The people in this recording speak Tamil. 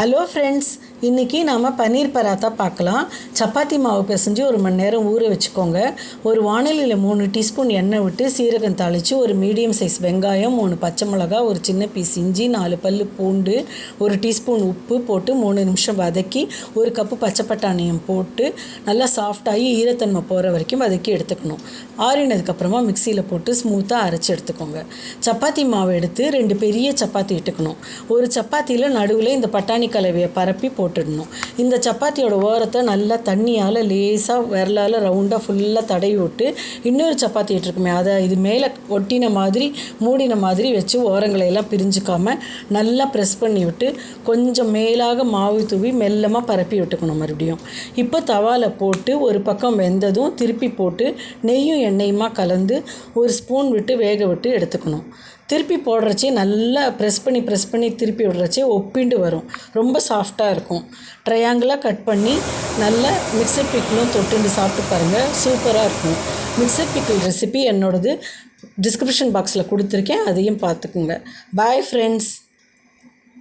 ஹலோ ஃப்ரெண்ட்ஸ், இன்றைக்கி நாம் பன்னீர் பராத்தா பார்க்கலாம். சப்பாத்தி மாவு பிசைஞ்சு 1 மணி நேரம் ஊற வச்சுக்கோங்க. ஒரு வாணலியில் 3 டீஸ்பூன் எண்ணெய் விட்டு சீரகம் தாளித்து, ஒரு மீடியம் சைஸ் வெங்காயம், 3 பச்சை மிளகா, ஒரு சின்ன பீஸ் இஞ்சி, 4 பல் பூண்டு, 1 டீஸ்பூன் உப்பு போட்டு 3 நிமிஷம் வதக்கி, 1 கப்பு பச்சை பட்டாணியும் போட்டு நல்லா சாஃப்டாகி ஈரத்தன்மை போகிற வரைக்கும் வதக்கி எடுத்துக்கணும். ஆறினதுக்கப்புறமா மிக்சியில் போட்டு ஸ்மூத்தாக அரைச்சி எடுத்துக்கோங்க. சப்பாத்தி மாவு எடுத்து 2 பெரிய சப்பாத்தி இட்டுக்கணும். ஒரு சப்பாத்தியில் நடுவில் இந்த பட்டாணி கலவையை பரப்பி போட்டுடணும். இந்த சப்பாத்தியோட ஓரத்தை நல்லா தண்ணியால் லேசாக விரலால் ரவுண்டாக ஃபுல்லாக தடவி விட்டு, இன்னொரு சப்பாத்தி இட்டுருக்குமே அதை இது மேலே ஒட்டின மாதிரி மூடின மாதிரி வச்சு ஓரங்களையெல்லாம் பிரிஞ்சுக்காமல் நல்லா ப்ரெஸ் பண்ணி விட்டு கொஞ்சம் மேலாக மாவு தூவி மெல்லமாக பரப்பி விட்டுக்கணும். மறுபடியும் இப்போ தவாவில் போட்டு ஒரு பக்கம் வெந்ததும் திருப்பி போட்டு நெய்யும் எண்ணெயுமா கலந்து 1 ஸ்பூன் விட்டு வேக விட்டு எடுத்துக்கணும். திருப்பி போடுறச்சே நல்லா ப்ரெஸ் பண்ணி திருப்பி விடுறச்சே ஒப்பிண்டு வரும். ரொம்ப சாஃப்டாக இருக்கும். ட்ரையாங்கிளாக கட் பண்ணி நல்லா மிக்சர் பிக்கிளும் தொட்டுண்டு சாப்பிட்டு பாருங்கள், சூப்பராக இருக்கும். மிக்சர் பிக்கிள் ரெசிபி என்னோடது டிஸ்கிரிப்ஷன் பாக்ஸில் கொடுத்துருக்கேன், அதையும் பார்த்துக்குங்க. Bye friends.